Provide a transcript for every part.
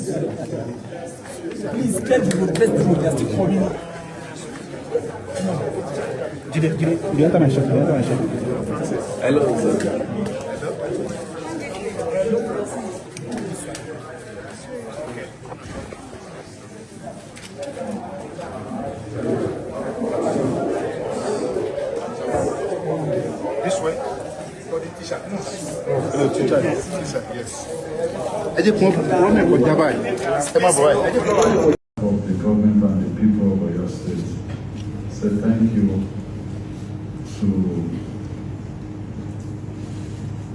Please clear the road. Let's do it. They're still coming. You enter my shop. Hello, sir. This way. For the t-shirt. No, t-shirt. Yes. Of the government and the people of your state. So thank you to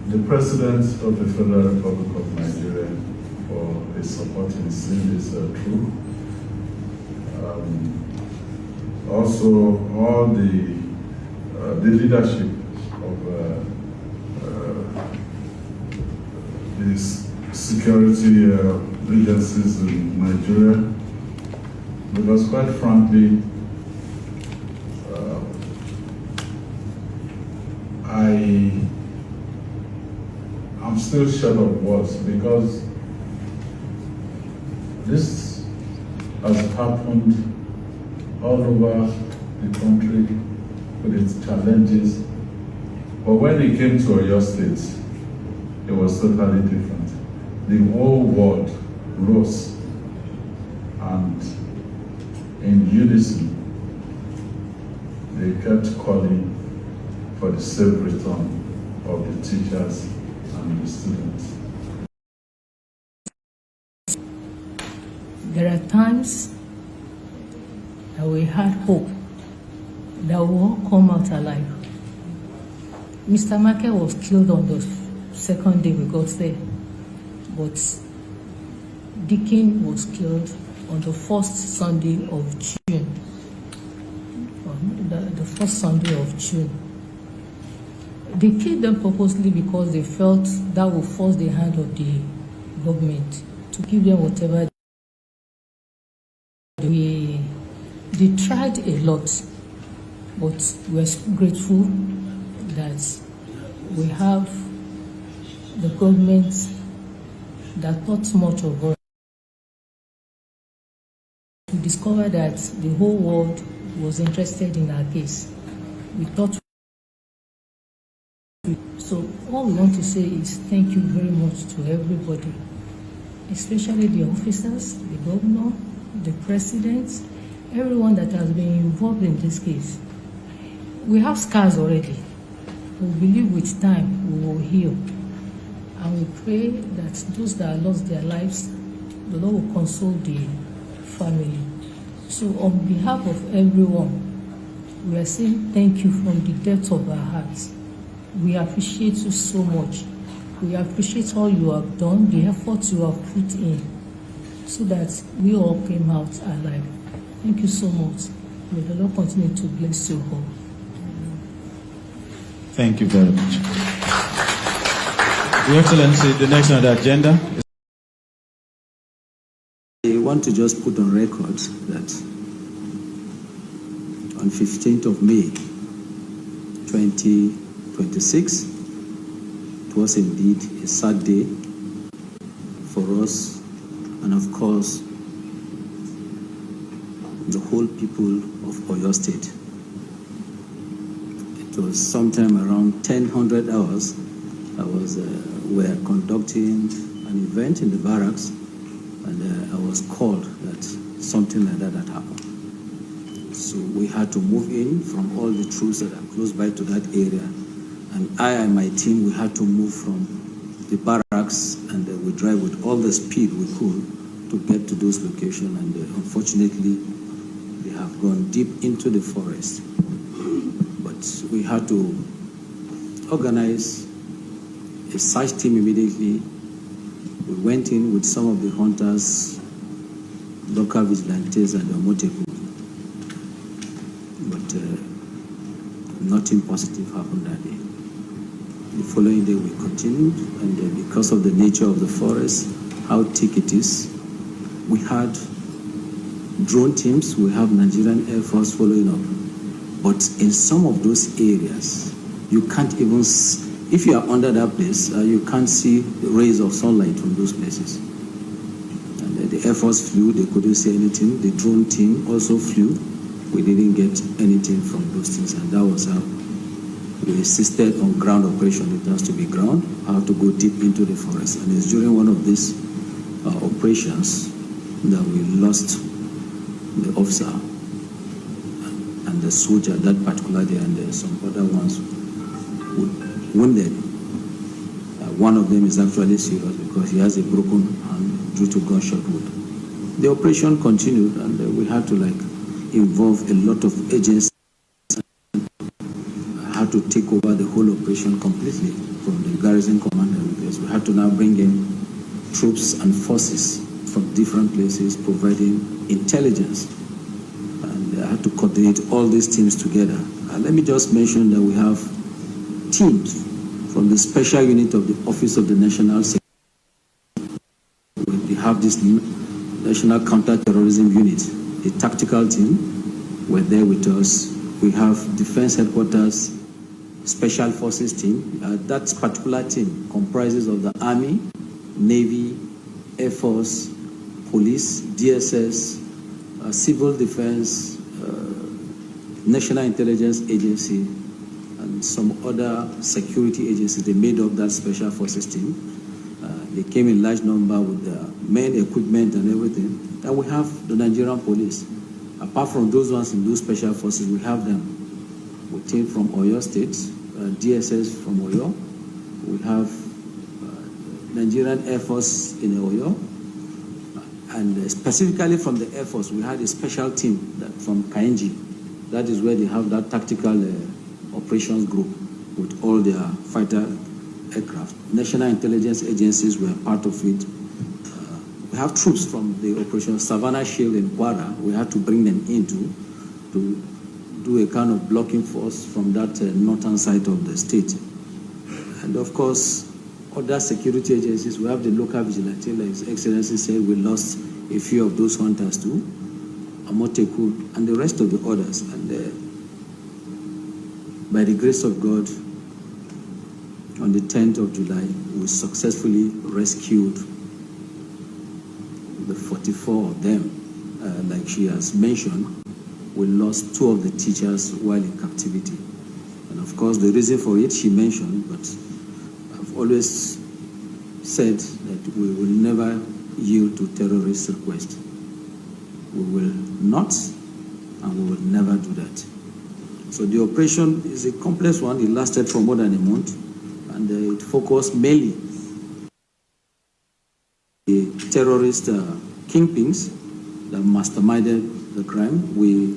the President of the Federal Republic of Nigeria for his support in seeing this through. Also, all the leadership of these security agencies in Nigeria, because quite frankly, I'm still short of words because this has happened all over the country with its challenges, but when it came to Oriire State, it was totally different. The whole world rose, and in unison, they kept calling for the safe return of the teachers and the students. There are times that we had hope that we will all come out alive. Mr. Market was killed on the second day we got there, but Deacon was killed on the first Sunday of June. The first Sunday of June. They killed them purposely because they felt that would force the hand of the government to give them whatever they tried a lot, but we're grateful that we have the government that thought much of us. We discovered that the whole world was interested in our case. We thought. So all we want to say is thank you very much to everybody, especially the officers, the governor, the president, everyone that has been involved in this case. We have scars already. We believe with time we will heal. And we pray that those that lost their lives, the Lord will console the family. So on behalf of everyone, we are saying thank you from the depth of our hearts. We appreciate you so much. We appreciate all you have done, the effort you have put in, so that we all came out alive. Thank you so much. May the Lord continue to bless you all. Thank you very much. Your Excellency, the next on the agenda is... I want to just put on record that on 15th of May, 2026, it was indeed a sad day for us and of course the whole people of Oriire State. It was sometime around 10:00 hours. We were conducting an event in the barracks, and I was called that something like that had happened. So we had to move in from all the troops that are close by to that area, and I and my team, we had to move from the barracks, and we drive with all the speed we could to get to those locations, and unfortunately they have gone deep into the forest. But we had to organize a search team immediately. We went in with some of the hunters, local vigilantes, and the Omoteku. But nothing positive happened that day. The following day we continued, and because of the nature of the forest, how thick it is, we had drone teams, we have Nigerian Air Force following up. But in some of those areas, you can't even, if you are under that place, you can't see the rays of sunlight from those places. And The Air Force flew, they couldn't see anything. The drone team also flew. We didn't get anything from those things, and that was how we insisted on ground operation. It has to be ground, how to go deep into the forest. And it's during one of these operations that we lost the officer and the soldier that particular day, and some other ones wounded. One of them is actually serious because he has a broken hand due to gunshot wound. The operation continued, and we had to involve a lot of agents. Had to take over the whole operation completely from the garrison commander, because we had to now bring in troops and forces from different places providing intelligence, and I had to coordinate all these teams together. Let me just mention that we have teams from the special unit of the Office of the National Security. We have this National Counter-Terrorism Unit, the tactical team were there with us. We have Defense Headquarters Special Forces team. That particular team comprises of the Army, Navy, Air Force, Police, DSS, Civil Defense, National Intelligence Agency, and some other security agencies. They made up that Special Forces team. They came in large number with the main equipment and everything. And we have the Nigerian Police. Apart from those ones in those Special Forces, we have them. We came from Oyo State, DSS from Oyo. We have Nigerian Air Force in Oyo. And specifically from the Air Force, we had a special team from Kainji. That is where they have that tactical operations group with all their fighter aircraft. National intelligence agencies were part of it. We have troops from the Operation Savannah Shield in Kwara. We had to bring them in to do a kind of blocking force from that northern side of the state. And of course, other security agencies, we have the local vigilante, like His Excellency said, we lost a few of those hunters too, Amoteku, and the rest of the others. And by the grace of God, on the 10th of July, we successfully rescued the 44 of them. Like she has mentioned, we lost 2 of the teachers while in captivity. And of course, the reason for it, she mentioned, but I've always said that we will never yield to terrorist requests. We will not, and we will never do that. So the operation is a complex one. It lasted for more than a month, and it focused mainly the terrorist kingpins that masterminded the crime. We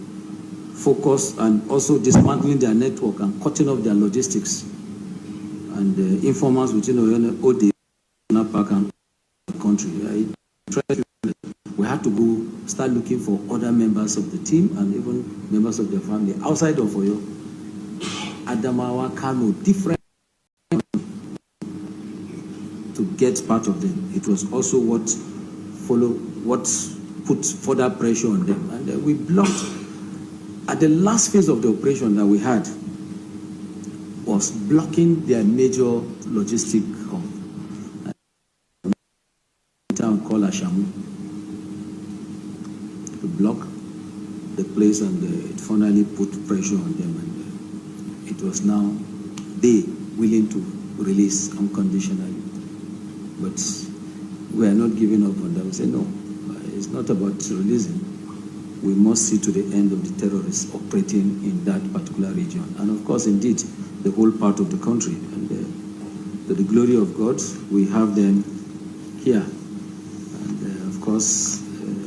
focused on also dismantling their network and cutting off their logistics. And informants within OD Park and the country. We had to go start looking for other members of the team and even members of their family outside of Oyo, Adamawa, Kano, different to get part of them. It was also what put further pressure on them. And we blocked. At the last phase of the operation that we had was blocking their major logistic hub, a town called Ashamu, to block the place, and it finally put pressure on them. And it was now they willing to release unconditionally. But we are not giving up on that. We say, no, it's not about releasing. We must see to the end of the terrorists operating in that particular region. And of course, indeed, the whole part of the country. And to the glory of God, we have them here. And of course,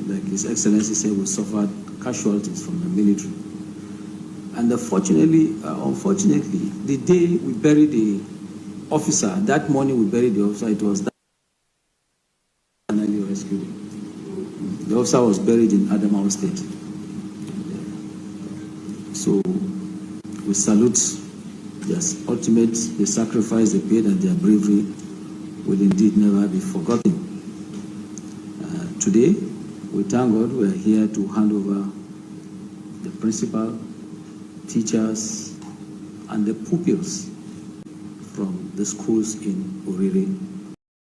like His Excellency said, we suffered casualties from the military. And unfortunately, the day we buried the officer, that morning we buried the officer, it was that finally rescued him. The officer was buried in Adamawa State. So we salute their ultimate, the sacrifice they paid, and their bravery will indeed never be forgotten. Today, we thank God we are here to hand over the principal, teachers, and the pupils from the schools in Oriire.